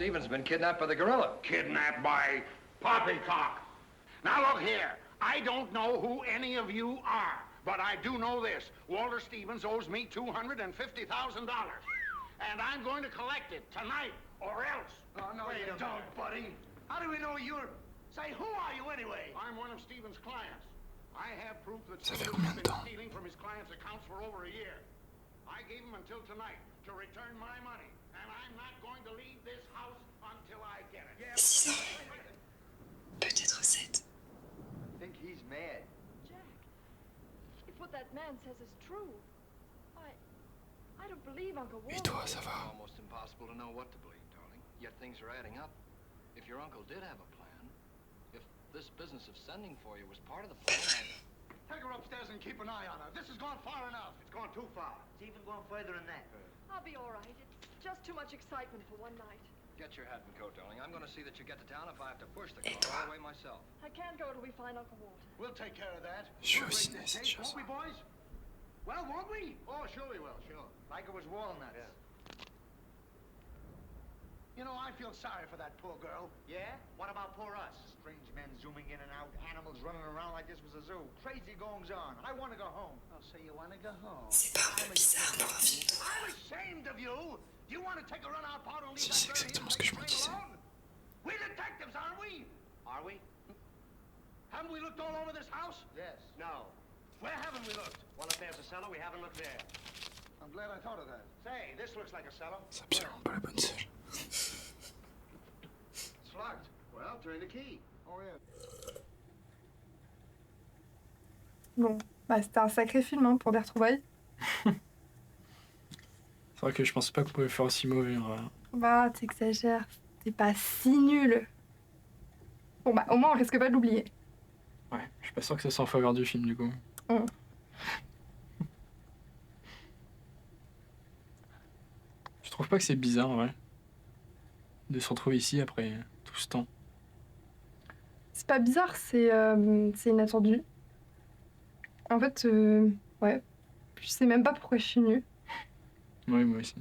Stevens been kidnapped by the gorilla. Kidnapped by Poppycock. Now look here. I don't know who any of you are, but I do know this. Walter Stevens owes me $250,000. And I'm going to collect it tonight, or else. Oh, no, you don't, buddy. How do we know you're... Say, who are you anyway? I'm one of Stevens' clients. I have proof that Ça fait Stevens combien has de been temps? stealing from his clients' accounts for over a year. I gave him until tonight to return my money, and I'm not going to leave this house until I get it. Yeah. 6 ans. Peut-être 7. I think he's mad. Jack, if what that man says is true, I don't believe Uncle Walter. Et toi, ça va? Almost impossible to know what to believe, darling. Yet things are adding up. If your uncle did have a plan, if this business of sending for you was part of the plan, Take her upstairs and keep an eye on her. This has gone far enough. It's gone too far. It's even gone further than that. I'll be all right. It's just too much excitement for one night. get your hat and coat, darling. I'm going to see that you get to town if I have to push the Et car toi? all the way myself. I can't go till we find Uncle Walter. We'll take care of that. Je We'll aussi break cette this tape, chose. won't we, boys? Well, won't we? Oh, sure we will, sure. Like it was walnuts. Yeah. You know, I feel sorry for that poor girl. Yeah? What about poor us? Strange men zooming in and out, animals running around like this was a zoo. Crazy goings on. I want to go home. Oh, so you want to go home? C'est pas un peu bizarre pour un film noir? I'm ashamed of you. Do you want to take a run out part and leave Si, that c'est girl here exactement and ce que take je me the train disais. alone? We're detectives, aren't we? Are we? Haven't we looked all over this house? Yes. No. Where haven't we looked? Well, if there's a cellar, we haven't looked there. I'm glad I thought of that. Say, this looks like a cellar. C'est absolument pas la bonne seule. It's locked. Well, turn the key. Oh, yeah. Bon, bah c'était un sacré film hein, pour des retrouvailles. C'est vrai que je pensais pas qu'on pouvait faire aussi mauvais en vrai. Bah, t'exagères, t'es pas si nul. Bon bah, au moins on risque pas de l'oublier. Ouais, je suis pas sûr que ça soit en faveur du film du coup. Hum. Je trouve pas que c'est bizarre, ouais, de se retrouver ici après tout ce temps. C'est pas bizarre, c'est inattendu. En fait, ouais, je sais même pas pourquoi je suis nue. Oui, moi aussi.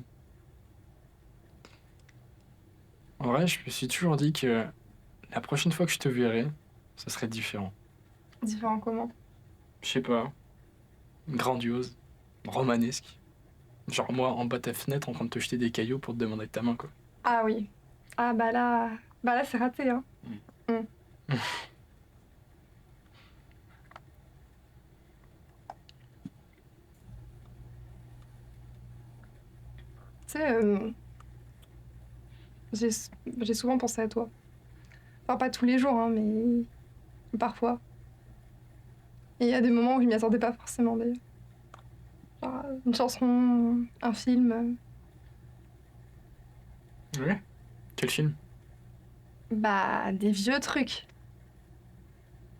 En vrai, je me suis toujours dit que la prochaine fois que je te verrai, ça serait différent. Différent comment? Je sais pas. Grandiose. Romanesque. Genre moi en bas de ta fenêtre en train de te jeter des cailloux pour te demander ta main quoi. Ah oui. Ah bah là c'est raté hein. Hum. Tu sais, j'ai souvent pensé à toi. Enfin, pas tous les jours, hein, mais parfois. Et il y a des moments où je m'y attendais pas forcément, d'ailleurs. Genre, une chanson, un film. Ouais. Quel film? Bah, des vieux trucs.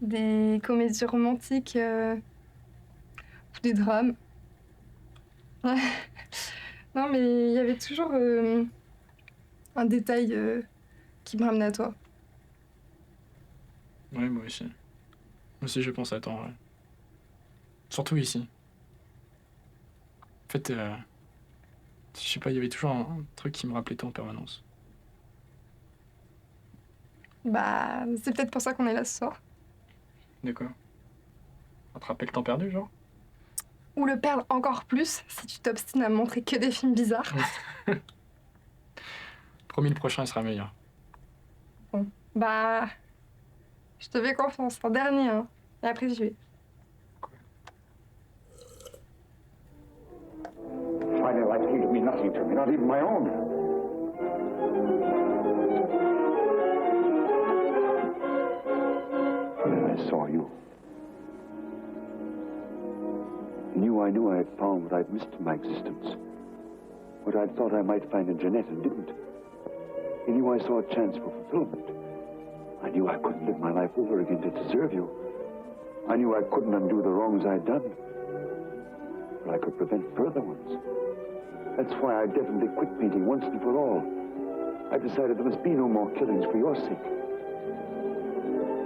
Des comédies romantiques. Ou des drames. Non, mais il y avait toujours un détail qui me ramenait à toi. Ouais, moi aussi. Moi aussi je pense à toi, ouais. Surtout ici. En fait, je sais pas, il y avait toujours un truc qui me rappelait toi en permanence. Bah, c'est peut-être pour ça qu'on est là ce soir. De quoi? Rattraper le temps perdu, genre? Ou le perdre encore plus si tu t'obstines à me montrer que des films bizarres. Promis, le prochain il sera meilleur. Bon, bah, je te fais confiance, en dernier, hein. Et après je vais. Friday life seemed to mean nothing to me, not even my own. Then I saw you. I knew I had found what I'd missed in my existence. What I'd thought I might find in Jeanette and didn't. I knew I saw a chance for fulfillment. I knew I couldn't live my life over again to deserve you. I knew I couldn't undo the wrongs I'd done. But I could prevent further ones. That's why I definitely quit painting once and for all. I decided there must be no more killings for your sake.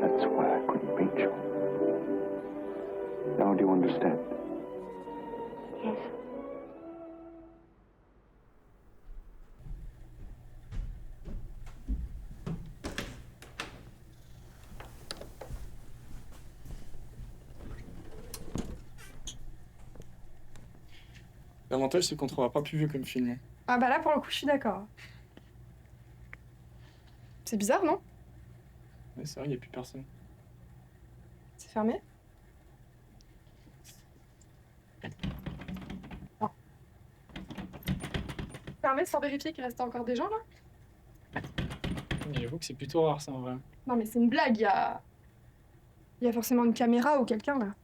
That's why I couldn't paint you. Now do you understand? Yes. L'avantage, c'est qu'on trouvera pas plus vieux comme film. Ah bah là, pour le coup, je suis d'accord. C'est bizarre, non? Ouais, c'est vrai, il n'y a plus personne. C'est fermé? Non. Fermé sans vérifier qu'il restait encore des gens, là? Mais j'avoue que c'est plutôt rare, ça, en vrai. Non, mais c'est une blague, il y a... Il y a forcément une caméra ou quelqu'un, là.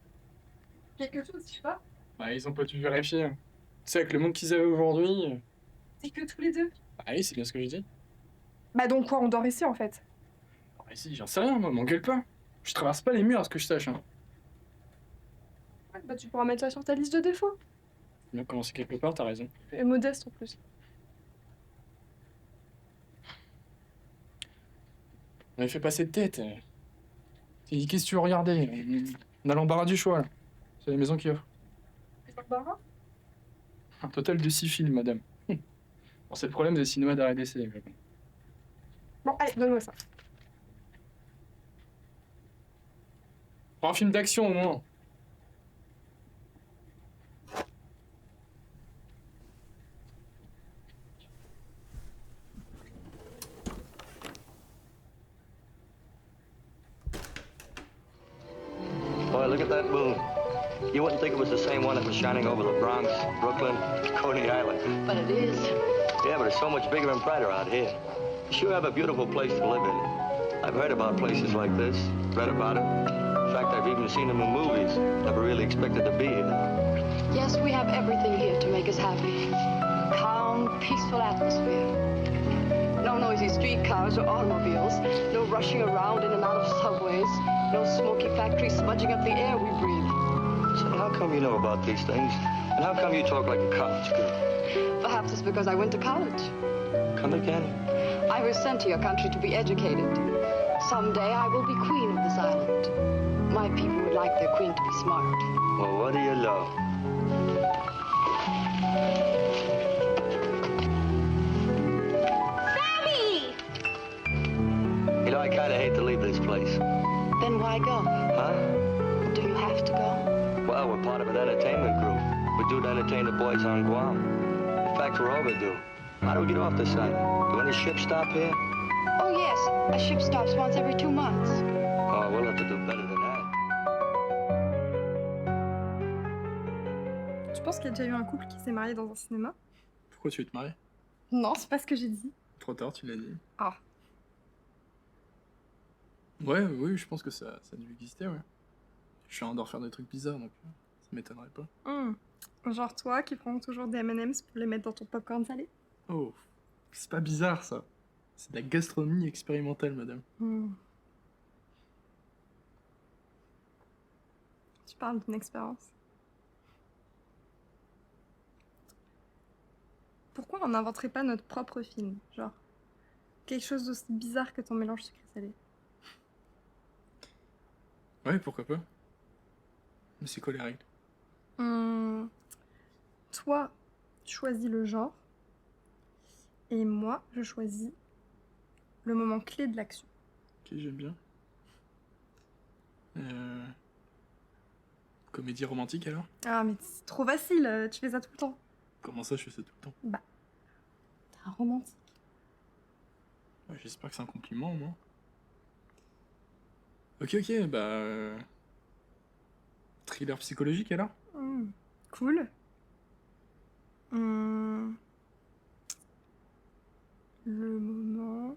Quelque chose, je sais pas. Bah, ils ont pas dû vérifier. Tu sais, avec le monde qu'ils avaient aujourd'hui... C'est que tous les deux. Ah oui, c'est bien ce que je dis. Bah donc quoi, on dort ici, en fait? Ah, ici, j'en sais rien, moi, m'engueule pas. Je traverse pas les murs, à ce que je sache. Hein. Ouais, bah tu pourras mettre ça sur ta liste de défauts. Bien commencer quelque part, t'as raison. Et modeste, en plus. On avait fait passer de tête. Qu'est-ce que tu veux regarder? On a l'embarras du choix, là. C'est la maison qui offre. Un total de 6 films, madame. Bon, c'est le problème des cinémas d'arrêt d'essai. Mais bon. Bon, allez, donne-moi ça. Prends un film d'action, au moins. Boy, look at that moon. You wouldn't think it was the same one that was shining over the Bronx, Brooklyn, Coney Island. But it is. Yeah, but it's so much bigger and brighter out here. You sure have a beautiful place to live in. I've heard about places like this, read about it. In fact, I've even seen them in movies. Never really expected to be here. Yes, we have everything here to make us happy. Calm, peaceful atmosphere. No noisy streetcars or automobiles. No rushing around in and out of subways. No smoky factories smudging up the air we breathe. So how come you know about these things? And how come you talk like a college girl? Perhaps it's because I went to college. Come again? I was sent to your country to be educated. Someday I will be queen of this island. My people would like their queen to be smart. Well, what do you know? Sammy! You know, I kind of hate to leave this place. Then why go? Huh? Do you have to go? Well, we're part of an entertainment group. We're due to entertain the boys on Guam. In fact, we're overdue. How do we get off this island? Do any ships stop here? Oh, yes. A ship stops once every 2 months. Oh, we'll have to do better than that. Tu penses qu'il y a déjà eu un couple qui s'est marié dans un cinéma? Pourquoi tu veux te marier? Non, c'est pas ce que j'ai dit. Trop tard, tu l'as dit. Ah. Ouais, oui, je pense que ça a dû exister, ouais. Je suis un d'en faire des trucs bizarres, donc ça m'étonnerait pas. Genre toi qui prends toujours des M&M's pour les mettre dans ton popcorn salé? Oh, c'est pas bizarre, ça. C'est de la gastronomie expérimentale, madame. Tu parles d'une expérience. Pourquoi on n'inventerait pas notre propre film? Genre, quelque chose d'aussi bizarre que ton mélange sucré-salé. Ouais, pourquoi pas. Mais c'est quoi les règles? Toi, tu choisis le genre. Et moi, je choisis le moment clé de l'action. Ok, j'aime bien. Comédie romantique, alors? Ah, mais c'est trop facile, tu fais ça tout le temps. Comment ça, je fais ça tout le temps? Bah, t'es un romantique. Ouais, j'espère que c'est un compliment, au moins. Ok, bah... Thriller psychologique, alors? Cool. Le moment...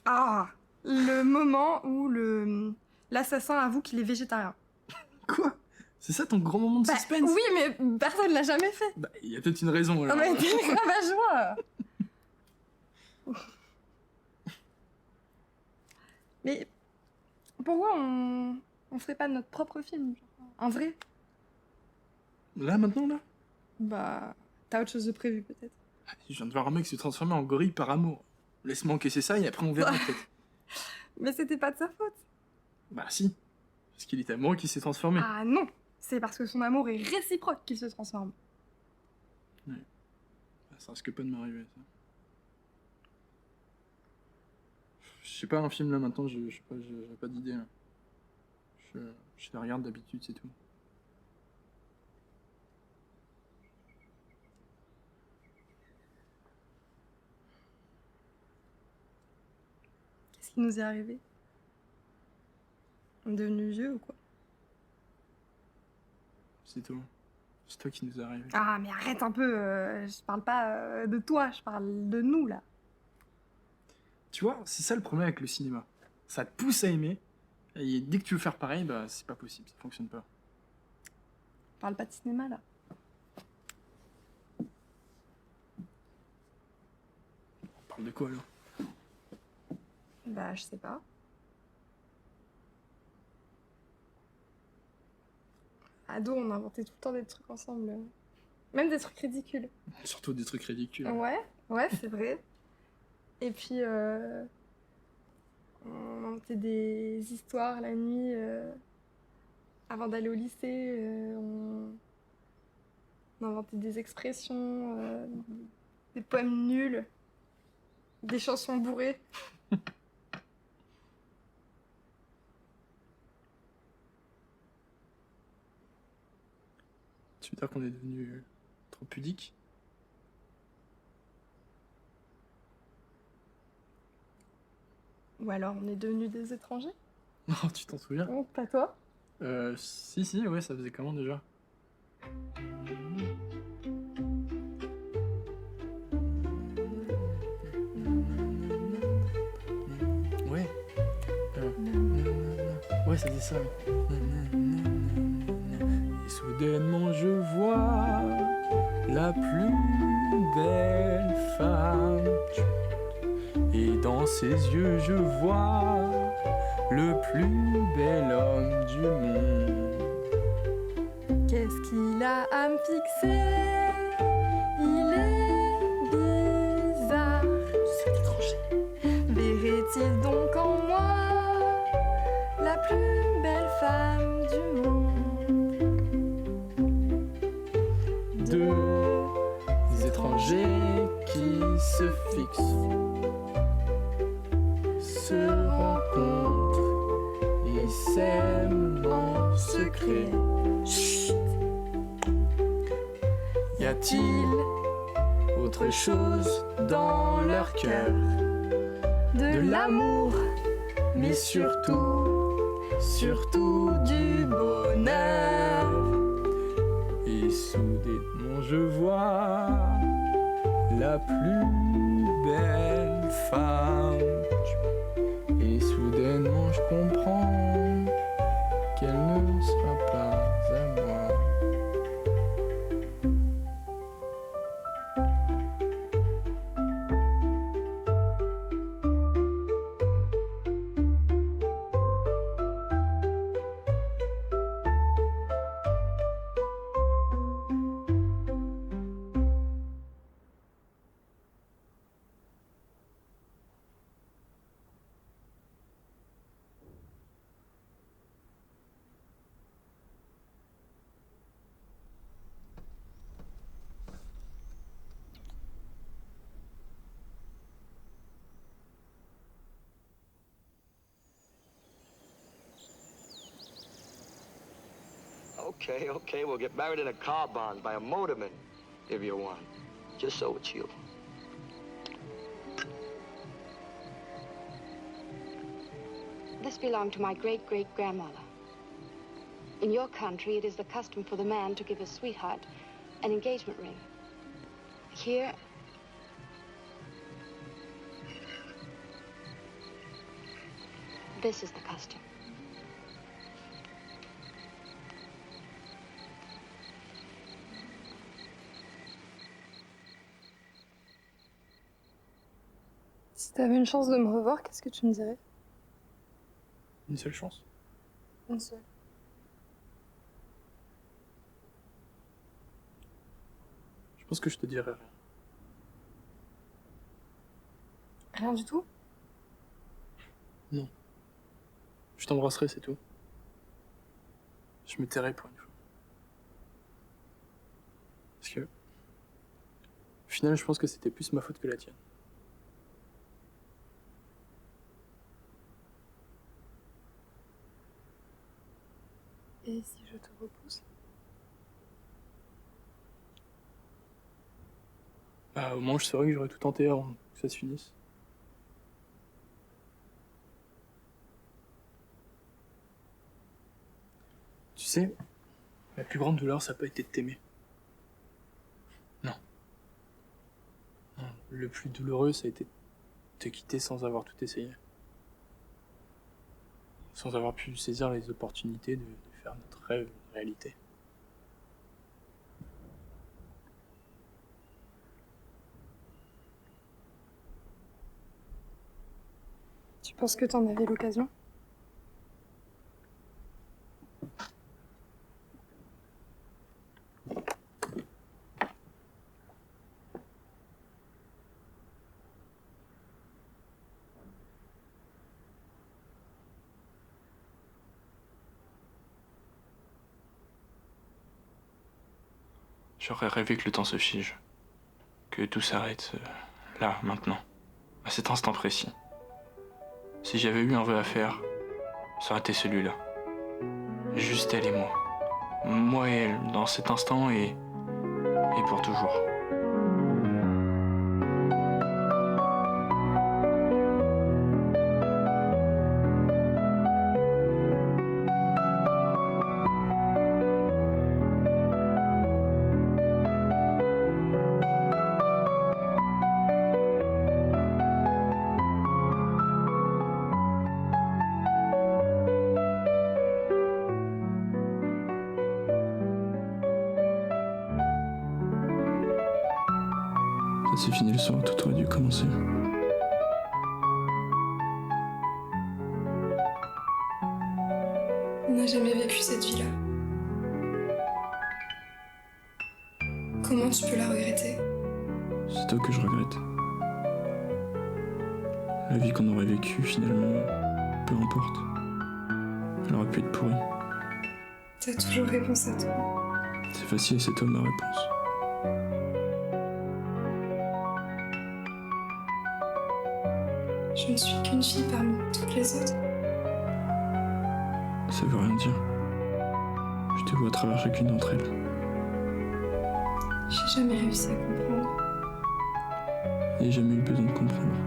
Ah! Le moment où l'assassin avoue qu'il est végétarien. Quoi? C'est ça ton grand moment de Bah, suspense? oui, mais personne l'a jamais fait. Bah, y a peut-être une raison, alors. Ah, mais t'es grave à joie. Mais pourquoi on ferait pas notre propre film? Genre, un vrai? Là, maintenant, là? Bah, t'as autre chose de prévu, peut-être. Je viens de voir un mec se transformer en gorille par amour. Laisse-moi encaisser ça et après on verra peut-être. Mais c'était pas de sa faute. Bah si. Parce qu'il est amoureux qu'il s'est transformé. Ah non, c'est parce que son amour est réciproque qu'il se transforme. Ouais. Ça risque pas de m'arriver, ça. Je sais pas, un film là maintenant, j'ai pas d'idée. Là. Je les regarde d'habitude, c'est tout. Qu'est-ce qui nous est arrivé? On est devenu vieux ou quoi? C'est tout. C'est toi qui nous est arrivé. Ah, mais arrête un peu, je parle pas de toi, je parle de nous, là. Tu vois, c'est ça le problème avec le cinéma. Ça te pousse à aimer, et dès que tu veux faire pareil, bah c'est pas possible, ça fonctionne pas. On parle pas de cinéma, là. On parle de quoi alors? Bah, je sais pas. Ado, on inventait tout le temps des trucs ensemble. Même des trucs ridicules. Surtout des trucs ridicules. Ouais, c'est vrai. Et puis, on inventait des histoires la nuit avant d'aller au lycée. On inventait des expressions, des poèmes nuls, des chansons bourrées. Tu veux dire qu'on est devenu trop pudique? Ou alors on est devenus des étrangers? Non, tu t'en souviens? Non, pas toi? Si, ouais, ça faisait comment déjà? Ouais. Ouais, ça faisait ça. Et soudainement je vois la plus belle femme. Et dans ses yeux je vois le plus bel homme du monde. Qu'est-ce qu'il a à me fixer? Il est bizarre. C'est étranger. Verrait-il donc en moi la plus belle femme du monde? Deux étrangers qui se fixent, se rencontrent et s'aiment en secret. Chut. Y a-t-il autre chose dans leur cœur? De l'amour, Mais surtout du bonheur. Et soudainement je vois la plus belle femme. Et soudainement je comprends qu'elle ne sera pas à moi. Okay, we'll get married in a car barn by a motorman, if you want. Just so it's you. This belonged to my great-great-grandmother. In your country, it is the custom for the man to give his sweetheart an engagement ring. Here, this is the custom. Si t'avais une chance de me revoir, qu'est-ce que tu me dirais? Une seule chance. Une seule. Je pense que je te dirai rien. Rien du tout? Non. Je t'embrasserai, c'est tout. Je me tairai pour une fois. Parce que... Au final, je pense que c'était plus ma faute que la tienne. Et si je te repousse? Bah, au moins, je saurais que j'aurais tout tenté avant que ça se finisse. Tu sais, la plus grande douleur, ça n'a pas été de t'aimer. Non. Non. Le plus douloureux, ça a été de te quitter sans avoir tout essayé. Sans avoir pu saisir les opportunités de faire notre rêve une réalité. Tu penses que t'en avais l'occasion? J'aurais rêvé que le temps se fige. Que tout s'arrête, là, maintenant. À cet instant précis. Si j'avais eu un vœu à faire, ça aurait été celui-là. Juste elle et moi. Moi et elle, dans cet instant et pour toujours. Ça s'est fini le soir, tout aurait dû commencer. On n'a jamais vécu cette vie-là. Comment tu peux la regretter? C'est toi que je regrette. La vie qu'on aurait vécue, finalement, peu importe. Elle aurait pu être pourrie. T'as toujours réponse à toi. C'est facile, c'est toi ma réponse. Je ne suis qu'une fille parmi toutes les autres. Ça veut rien dire. Je te vois à travers chacune d'entre elles. J'ai jamais réussi à comprendre. Et j'ai jamais eu besoin de comprendre.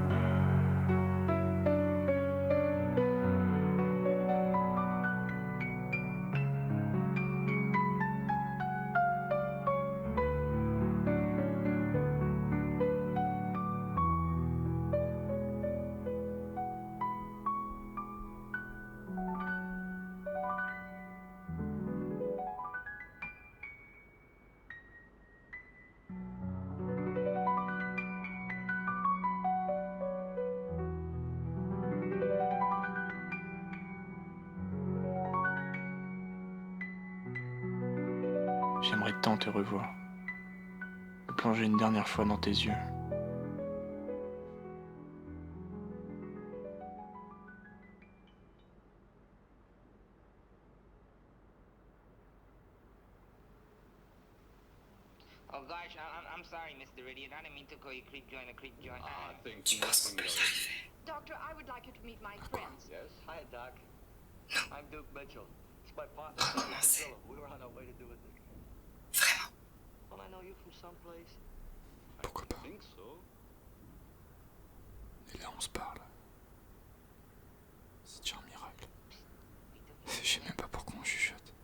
J'aimerais tant te revoir. Me plonger une dernière fois dans tes yeux. Oh gosh, I'm sorry, Mr. Idiot. I didn't mean to call you creep joint. Tu penses qu'on peut y arriver? Doctor, I would like you to meet my friends. Yes? Hi, Doc. I'm Duke Mitchell. It's my partner. Recommencer. We were on our way to do it. Vraiment? Don't I know you from someplace? Pourquoi pas? I think so. Et là on se parle. C'est déjà un miracle. Je sais même pas pourquoi on chuchote.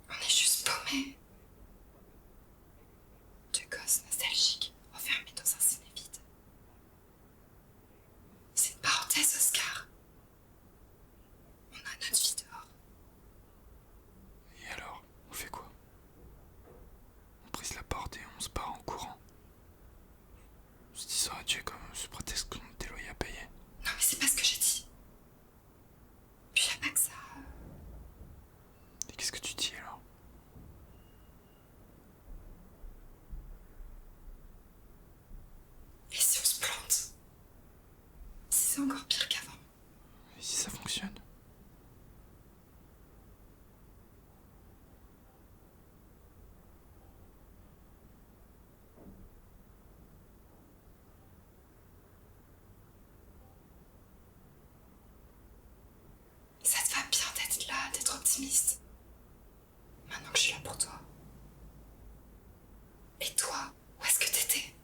On est juste paumés. Deux gosses nostalgiques, enfermés dans un ciné vide. C'est une parenthèse pessimiste. Maintenant que je suis là pour toi. Et toi, où est-ce que t'étais?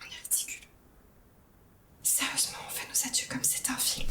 On est ridicule. Sérieusement, on fait nos adieux comme c'est un film.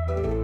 you